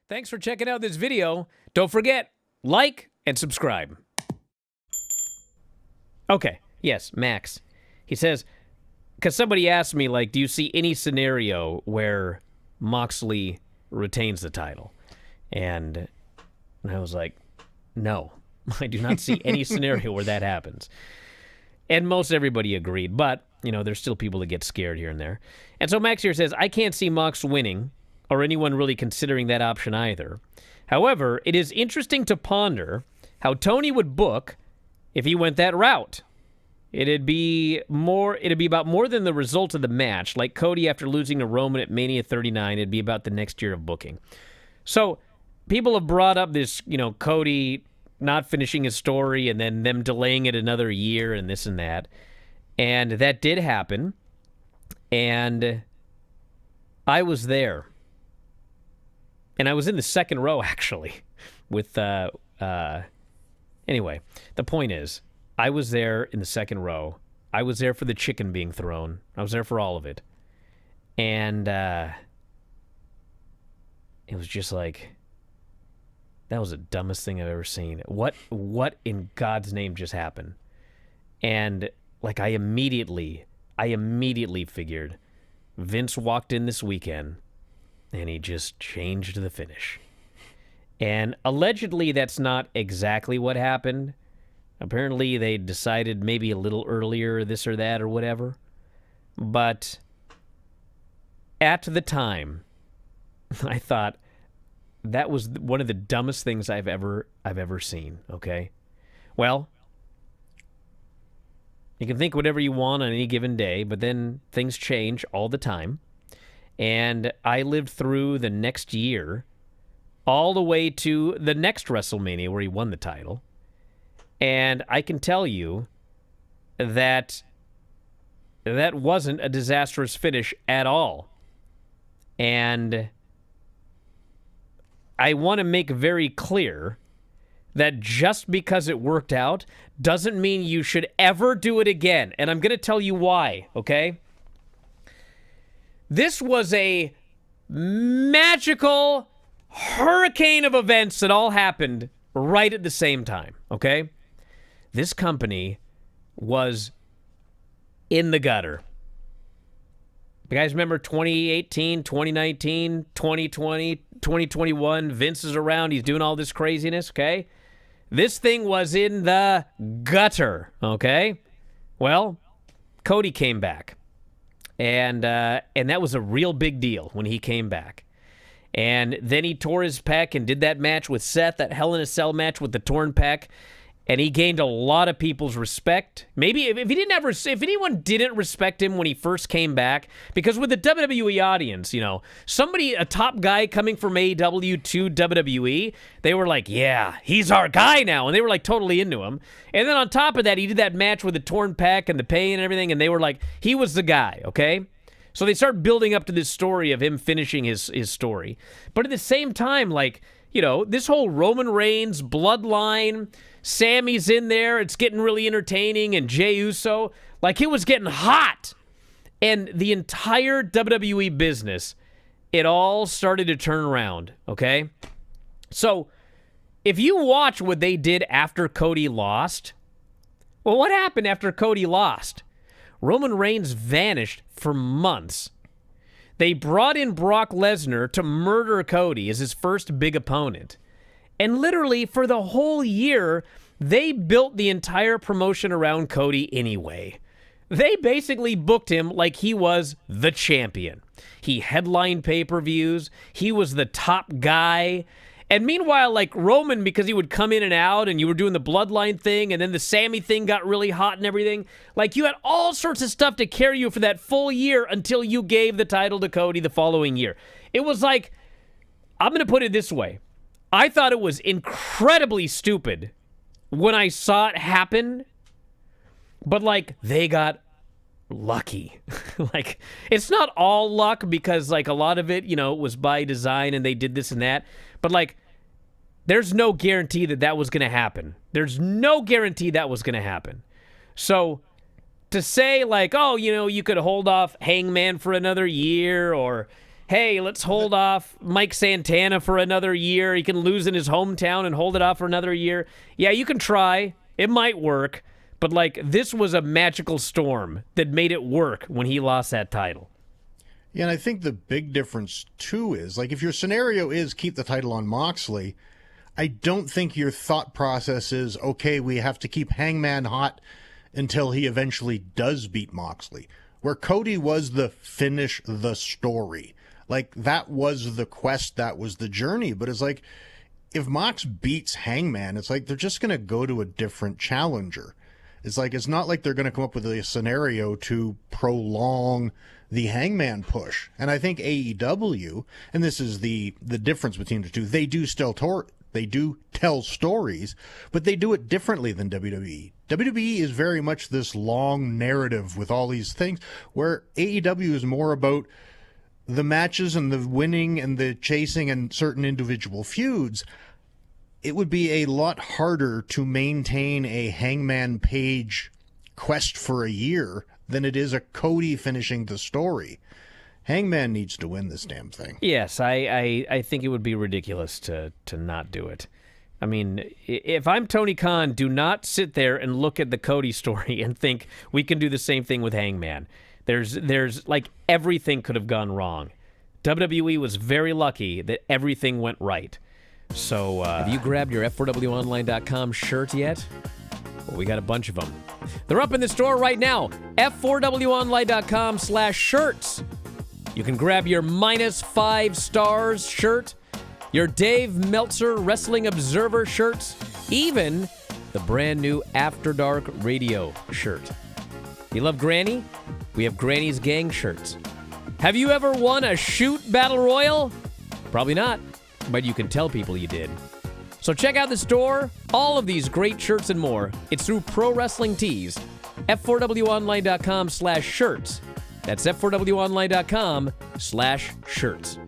Thanks for checking out this video. Don't forget, like and subscribe. Okay, yes, Max. He says, because somebody asked me, like, do you see any scenario where Moxley retains the title? And I was like, no, I do not see any scenario where that happens. And most everybody agreed, but, you know, there's still people that get scared here and there. And so Max here says, I can't see Mox winning, or anyone really considering that option either. However, it is interesting to ponder how Tony would book if he went that route. It'd be about more than the result of the match. Like Cody after losing to Roman at Mania 39, it'd be about the next year of booking. So people have brought up this, you know, Cody not finishing his story and then them delaying it another year and this and that. And that did happen. And I was there. And I was in the second row, actually, with, anyway, the point is, I was there in the second row. I was there for the chicken being thrown. I was there for all of it. And, it was just like, that was the dumbest thing I've ever seen. What in God's name just happened? And, like, I immediately figured Vince walked in this weekend and he just changed the finish. And allegedly, that's not exactly what happened. Apparently, they decided maybe a little earlier, this or that or whatever. But at the time, I thought that was one of the dumbest things I've ever seen, okay? Well, you can think whatever you want on any given day, but then things change all the time. And I lived through the next year, all the way to the next WrestleMania where he won the title. And I can tell you that that wasn't a disastrous finish at all. And I want to make very clear that just because it worked out doesn't mean you should ever do it again. And I'm going to tell you why, okay? This was a magical hurricane of events that all happened right at the same time, okay? This company was in the gutter. You guys remember 2018, 2019, 2020, 2021? Vince is around. He's doing all this craziness, okay? This thing was in the gutter, okay? Well, Cody came back. And that was a real big deal when he came back. And then he tore his pec and did that match with Seth, that Hell in a Cell match with the torn pec. And he gained a lot of people's respect. Maybe if anyone didn't respect him when he first came back, because with the WWE audience, you know, a top guy coming from AEW to WWE, they were like, yeah, he's our guy now. And they were like totally into him. And then on top of that, he did that match with the torn pec and the pain and everything. And they were like, he was the guy, okay? So they start building up to this story of him finishing his story. But at the same time, like, you know, this whole Roman Reigns bloodline, Sammy's in there, it's getting really entertaining, and Jey Uso, like, it was getting hot. And the entire WWE business, it all started to turn around, okay? So, if you watch what they did after Cody lost, well, what happened after Cody lost? Roman Reigns vanished for months. They brought in Brock Lesnar to murder Cody as his first big opponent. And literally, for the whole year, they built the entire promotion around Cody anyway. They basically booked him like he was the champion. He headlined pay-per-views. He was the top guy. And meanwhile, like Roman, because he would come in and out and you were doing the bloodline thing and then the Sammy thing got really hot and everything, like you had all sorts of stuff to carry you for that full year until you gave the title to Cody the following year. It was like, I'm going to put it this way. I thought it was incredibly stupid when I saw it happen, but like they got lucky. Like, it's not all luck because like a lot of it, you know, was by design and they did this and that. But, like, there's no guarantee that that was going to happen. There's no guarantee that was going to happen. So, to say, like, oh, you know, you could hold off Hangman for another year or, hey, let's hold off Mike Santana for another year. He can lose in his hometown and hold it off for another year. Yeah, you can try. It might work. But, like, this was a magical storm that made it work when he lost that title. Yeah, and I think the big difference, too, is, like, if your scenario is keep the title on Moxley, I don't think your thought process is, okay, we have to keep Hangman hot until he eventually does beat Moxley. Where Cody was the finish the story. Like, that was the quest, that was the journey. But it's like, if Mox beats Hangman, it's like they're just going to go to a different challenger. It's like, it's not like they're going to come up with a scenario to prolong the Hangman push. And I think AEW, and this is the difference between the two, they do tell stories, but they do it differently than WWE. WWE is very much this long narrative with all these things, where AEW is more about the matches and the winning and the chasing and certain individual feuds. It would be a lot harder to maintain a Hangman Page quest for a year than it is a Cody finishing the story. Hangman needs to win this damn thing. Yes, I think it would be ridiculous to not do it. I mean, if I'm Tony Khan, do not sit there and look at the Cody story and think we can do the same thing with Hangman. There's like, everything could have gone wrong. WWE was very lucky that everything went right. So, have you grabbed your F4WOnline.com shirt yet? Well, we got a bunch of them. They're up in the store right now. F4WOnline.com/shirts. You can grab your -5 stars shirt, your Dave Meltzer Wrestling Observer shirts, even the brand new After Dark Radio shirt. You love Granny? We have Granny's Gang shirts. Have you ever won a shoot battle royal? Probably not, but you can tell people you did. So check out the store. All of these great shirts and more. It's through Pro Wrestling Tees. F4WOnline.com/shirts. That's F4WOnline.com/shirts.